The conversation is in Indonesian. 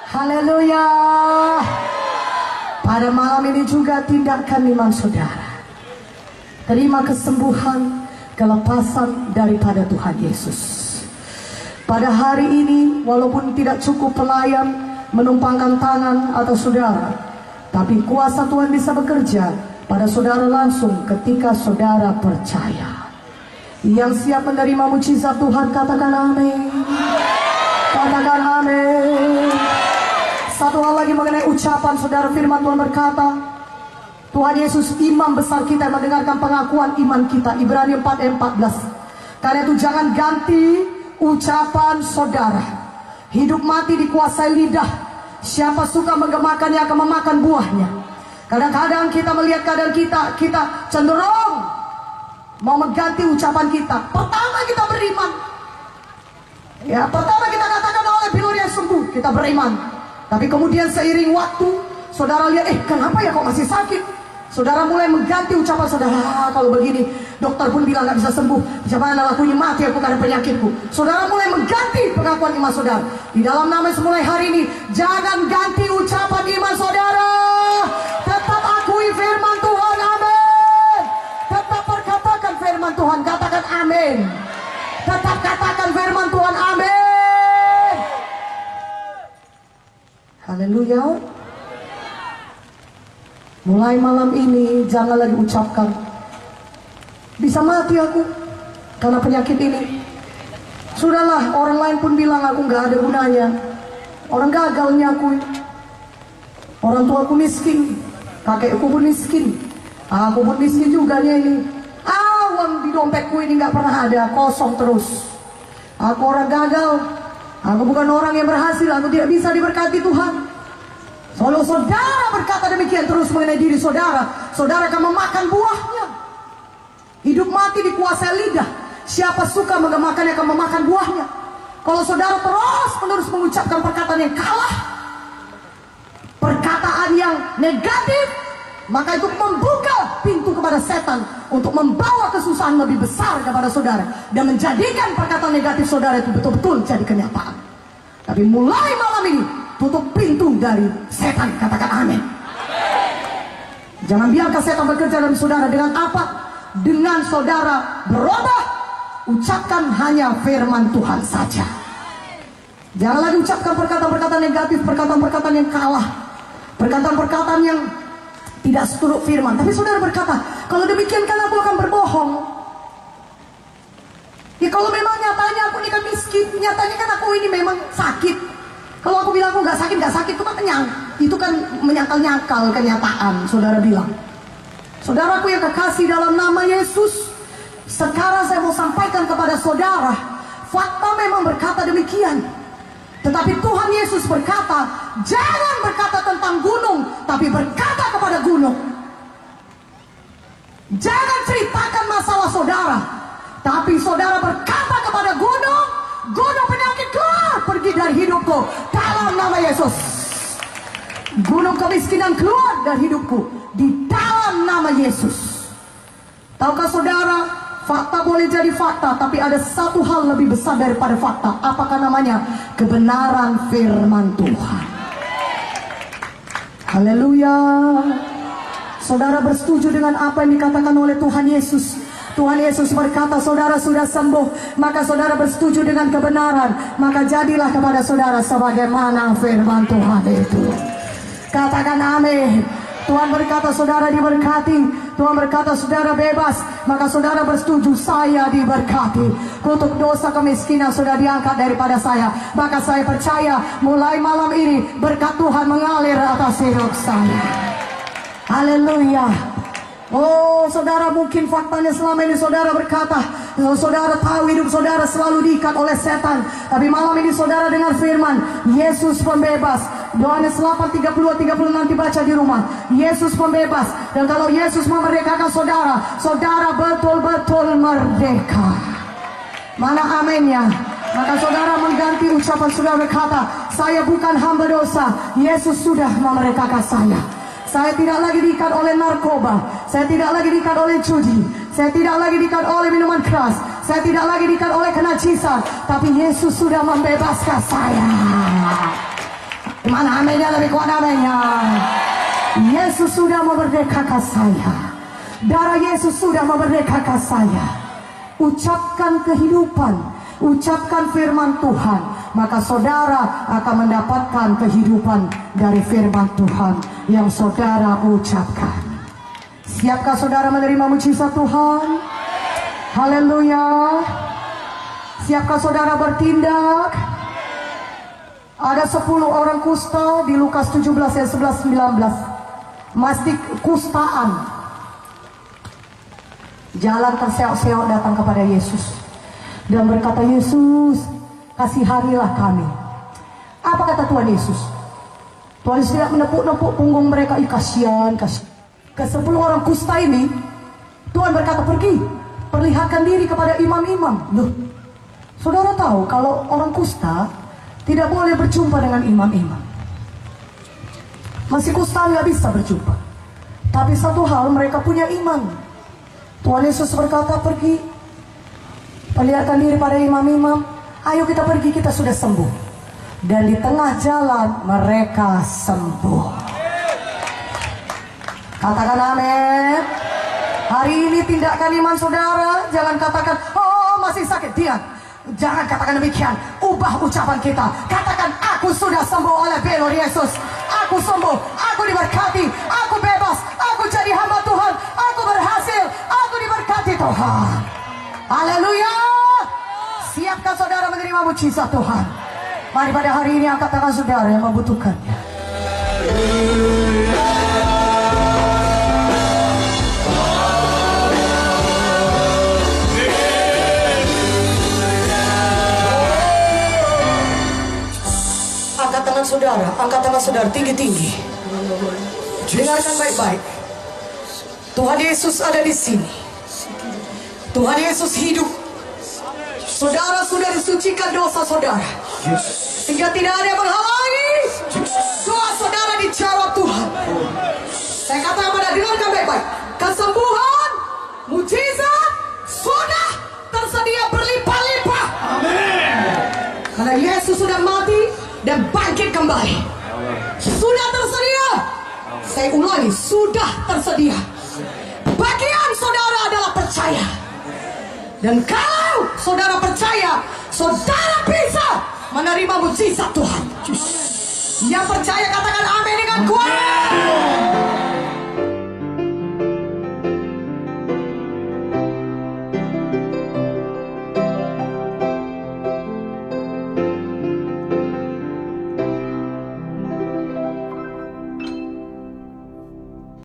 Haleluya. Pada malam ini juga tindakan iman saudara. Terima kesembuhan, kelepasan daripada Tuhan Yesus. Pada hari ini, walaupun tidak cukup pelayan menumpangkan tangan atau saudara, tapi kuasa Tuhan bisa bekerja pada saudara langsung ketika saudara percaya. Yang siap menerima mujizat Tuhan, katakan amin. Katakan amin. Satu hal lagi mengenai ucapan saudara, firman Tuhan berkata, Tuhan Yesus imam besar kita yang mendengarkan pengakuan iman kita. Ibrani 4 ayat 14. Karena itu jangan ganti ucapan saudara. Hidup mati dikuasai lidah. Siapa suka menggemakannya akan memakan buahnya. Kadang-kadang kita melihat keadaan kita cenderung mau mengganti ucapan kita. Pertama kita beriman. Ya, pertama kita katakan oleh Gloria sembuh, kita beriman. Tapi kemudian seiring waktu, saudara lihat, kenapa ya kok masih sakit? Saudara mulai mengganti ucapan saudara. Kalau begini, dokter pun bilang gak bisa sembuh. Bagaimana lakunya, mati aku karena penyakitku. Saudara mulai mengganti pengakuan iman saudara. Di dalam nama mulai hari ini, jangan ganti ucapan iman saudara. Tetap akui firman Tuhan, amin. Tetap perkatakan firman Tuhan, katakan amin. Tetap katakan firman Tuhan, amin. Haleluya. Mulai malam ini jangan lagi ucapkan, bisa mati aku karena penyakit ini. Sudahlah, orang lain pun bilang aku gak ada gunanya. Orang gagalnya aku. Orang tuaku miskin, kakekku pun miskin, aku pun miskin juga nih ini. Uang di dompetku ini gak pernah ada, kosong terus. Aku orang gagal. Aku bukan orang yang berhasil, aku tidak bisa diberkati Tuhan. Kalau saudara berkata demikian terus mengenai diri saudara, saudara akan memakan buahnya. Hidup mati dikuasai lidah. Siapa suka menggemakannya akan memakan buahnya. Kalau saudara terus menerus mengucapkan perkataan yang kalah, perkataan yang negatif, maka itu membuka pintu kepada setan untuk membawa kesusahan lebih besar kepada saudara dan menjadikan perkataan negatif saudara itu betul-betul jadi kenyataan. Tapi mulai malam ini, tutup pintu dari setan, katakan amin. Jangan biarkan setan bekerja dalam saudara. Dengan apa? Dengan saudara berubah, ucapkan hanya firman Tuhan saja. Jangan lagi ucapkan perkataan-perkataan negatif, perkataan-perkataan yang kalah, perkataan-perkataan yang tidak seturut firman. Tapi saudara berkata, kalau demikian kan aku akan berbohong. Ya kalau memang nyatanya aku ini kan miskin, nyatanya kan aku ini memang sakit. Kalau aku bilang aku gak sakit itu kan kenyang. Itu kan menyangkal-nyangkal kenyataan, saudara bilang. Saudaraku yang kekasih dalam nama Yesus, sekarang saya mau sampaikan kepada saudara, fakta memang berkata demikian. Tetapi Tuhan Yesus berkata, jangan berkata tentang gunung, tapi berkata kepada gunung. Jangan ceritakan masalah saudara, tapi saudara berkata kepada gunung, gunung penyakit keluar, pergi dari hidupku dalam nama Yesus. Gunung kemiskinan keluar dari hidupku di dalam nama Yesus. Tahukah saudara, fakta boleh jadi fakta, tapi ada satu hal lebih besar daripada fakta. Apakah namanya? Kebenaran firman Tuhan. Haleluya. Saudara bersetuju dengan apa yang dikatakan oleh Tuhan Yesus? Tuhan Yesus berkata, saudara sudah sembuh, maka saudara bersetuju dengan kebenaran, maka jadilah kepada saudara sebagaimana firman Tuhan itu. Katakan amin. Tuhan berkata saudara diberkati, Tuhan berkata saudara bebas, maka saudara bersetuju, saya diberkati. Kutuk dosa kemiskinan sudah diangkat daripada saya, maka saya percaya mulai malam ini berkat Tuhan mengalir atas hidup saya. Haleluya. Oh saudara, mungkin faktanya selama ini saudara berkata, saudara tahu hidup saudara selalu diikat oleh setan. Tapi malam ini saudara dengar firman, Yesus pembebas. Yohanes 8:32-36 dibaca di rumah. Yesus pembebas. Dan kalau Yesus memerdekakan saudara, saudara betul-betul merdeka. Mana aminnya? Maka saudara mengganti ucapan saudara berkata, saya bukan hamba dosa, Yesus sudah memerdekakan saya. Saya tidak lagi diikat oleh narkoba, saya tidak lagi diikat oleh judi, saya tidak lagi diikat oleh minuman keras, saya tidak lagi diikat oleh kenajisan, tapi Yesus sudah membebaskan saya. Mana aminnya lebih kuat aminnya. Yesus sudah memerdekakan saya. Darah Yesus sudah memerdekakan saya. Ucapkan kehidupan, ucapkan firman Tuhan, maka saudara akan mendapatkan kehidupan dari firman Tuhan yang saudara ucapkan. Siapkah saudara menerima mujizat Tuhan? Haleluya. Siapkah saudara bertindak? Ada 10 orang kusta di Lukas 17 ayat 11-19. Masih kustaan. Jalan terseok-seok datang kepada Yesus dan berkata, Yesus, kasihanilah kami. Apa kata Tuhan Yesus? Tuhan Yesus tidak menepuk-nepuk punggung mereka. Kasihan. Ke 10 orang kusta ini Tuhan berkata, pergi, perlihatkan diri kepada imam-imam. Loh, saudara tahu kalau orang kusta tidak boleh berjumpa dengan imam-imam. Masih kusta nggak bisa berjumpa. Tapi satu hal, mereka punya iman. Tuhan Yesus berkata, pergi, perlihatkan diri pada imam-imam. Ayo kita pergi, kita sudah sembuh. Dan di tengah jalan mereka sembuh. Katakan amin. Hari ini tindakan iman saudara. Jangan katakan, oh masih sakit. Diam. Jangan katakan demikian. Ubah ucapan kita. Katakan, aku sudah sembuh oleh pelor Yesus. Aku sembuh, aku diberkati, aku bebas, aku jadi hamba Tuhan, aku berhasil, aku diberkati Tuhan. Haleluya. Siapkan saudara menerima mujizat Tuhan. Mari pada hari ini angkat tangan saudara yang membutuhkannya. Angkat tangan saudara tinggi-tinggi. Dengarkan baik-baik. Tuhan Yesus ada di sini. Tuhan Yesus hidup. Saudara sudah disucikan dosa saudara, sehingga tidak ada yang menghalangi doa saudara dijawab Tuhan. Saya katakan pada dengarkan baik-baik. Kesembuhan, mujizat sudah tersedia berlimpah-limpah. Amin. Karena Yesus sudah mati dan bangkit kembali. Sudah tersedia. Saya ulangi, sudah tersedia. Bagian saudara adalah percaya. Dan kalau saudara percaya, saudara bisa menerima mujizat Tuhan. Yang percaya katakan amin dengan kuat.